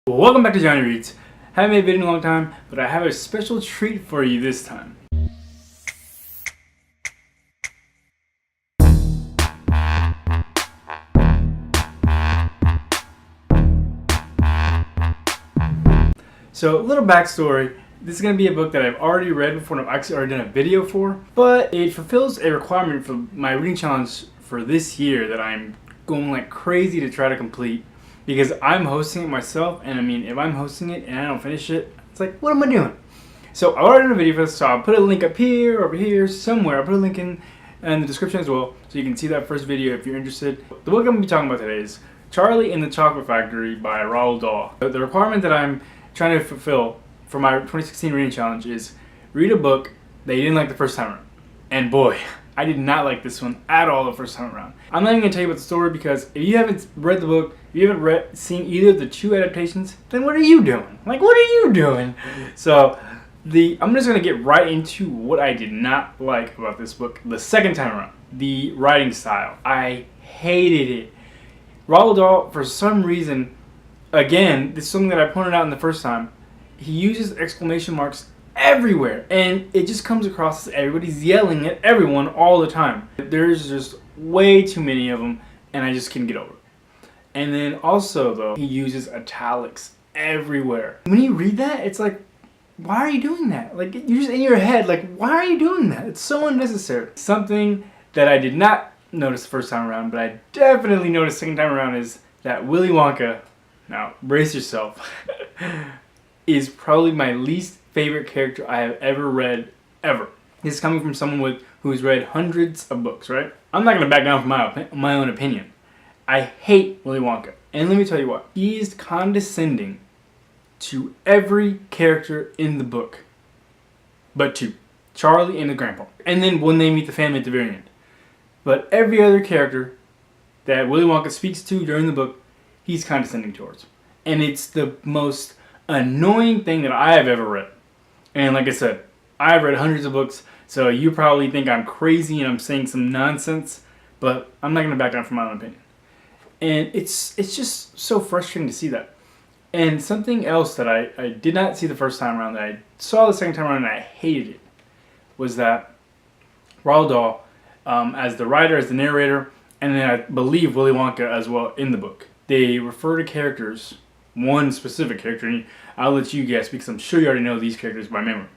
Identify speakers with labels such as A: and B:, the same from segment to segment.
A: Well, welcome back to Johnny Reads. Haven't made a video in a long time, but I have a special treat for you this time. So, a little backstory. This is going to be a book that I've already read before and I've actually already done a video for, but it fulfills a requirement for my reading challenge for this year that I'm going like crazy to try to complete. Because I'm hosting it myself, and I mean, if I'm hosting it and I don't finish it, it's like, what am I doing? So I already done a video for this, so I'll put a link up here, over here, somewhere. I'll put a link in the description as well, so you can see that first video if you're interested. The book I'm going to be talking about today is Charlie and the Chocolate Factory by Roald Dahl. The requirement that I'm trying to fulfill for my 2016 reading challenge is read a book that you didn't like the first time around. And boy, I did not like this one at all the first time around. I'm not even going to tell you about the story because if you haven't read the book, if you haven't seen either of the two adaptations, then what are you doing? Like, what are you doing? So, I'm just going to get right into what I did not like about this book the second time around. The writing style. I hated it. Roald Dahl, for some reason, again, this is something that I pointed out in the first time, he uses exclamation marks everywhere, and it just comes across as everybody's yelling at everyone all the time. There's just way too many of them, and I just can't get over it. And then also, though, he uses italics everywhere. When you read that, it's like, why are you doing that? Like, you're just in your head, like, why are you doing that? It's so unnecessary. Something that I did not notice the first time around, but I definitely noticed the second time around is that Willy Wonka, now brace yourself, is probably my least favorite character I have ever read, ever. This is coming from someone who's read hundreds of books, right? I'm not going to back down from my own opinion. I hate Willy Wonka. And let me tell you what. He is condescending to every character in the book. But two. Charlie and the grandpa. And then when they meet the family at the very end. But every other character that Willy Wonka speaks to during the book, he's condescending towards. And it's the most annoying thing that I have ever read. And like I said, I've read hundreds of books, so you probably think I'm crazy and I'm saying some nonsense, but I'm not going to back down from my own opinion. And it's just so frustrating to see that. And something else that I did not see the first time around that I saw the second time around and I hated it was that Roald Dahl, as the writer, as the narrator, and then I believe Willy Wonka as well in the book, they refer to characters, one specific character, and I'll let you guess because I'm sure you already know these characters by memory,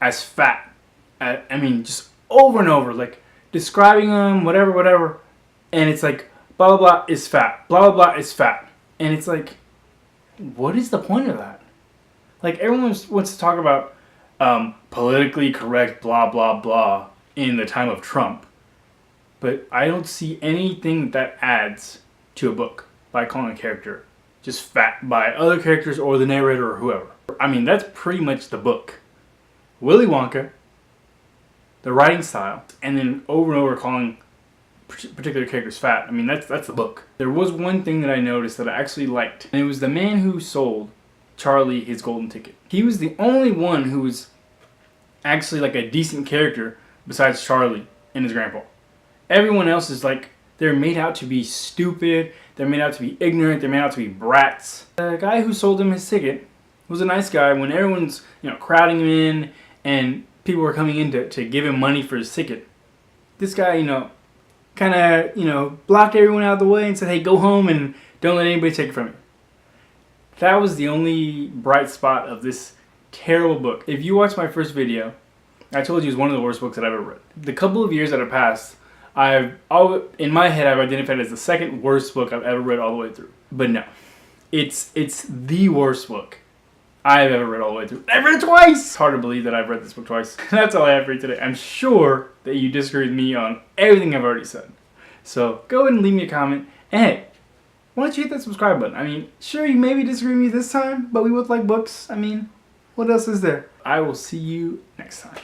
A: as fat. I mean, just over and over, like describing them, whatever, and it's like, blah, blah, blah is fat, blah, blah, blah is fat. And it's like, what is the point of that? Like, everyone wants to talk about politically correct, blah, blah, blah in the time of Trump, but I don't see anything that adds to a book by calling a character just fat by other characters or the narrator or whoever. I mean, that's pretty much the book. Willy Wonka, the writing style, and then over and over calling particular characters fat. I mean, that's the book. There was one thing that I noticed that I actually liked, and it was the man who sold Charlie his golden ticket. He was the only one who was actually like a decent character besides Charlie and his grandpa. Everyone else is like, they're made out to be stupid, they're made out to be ignorant, they're made out to be brats. The guy who sold him his ticket was a nice guy when everyone's, crowding him in and people were coming in to give him money for his ticket. This guy, kind of, blocked everyone out of the way and said, hey, go home and don't let anybody take it from you. That was the only bright spot of this terrible book. If you watched my first video, I told you it's one of the worst books that I've ever read. The couple of years that have passed, in my head, I've identified it as the second worst book I've ever read all the way through. But no, it's the worst book I've ever read all the way through. I've read it twice! It's hard to believe that I've read this book twice. That's all I have for you today. I'm sure that you disagree with me on everything I've already said. So go ahead and leave me a comment. And hey, why don't you hit that subscribe button? I mean, sure, you maybe disagree with me this time, but we both like books. I mean, what else is there? I will see you next time.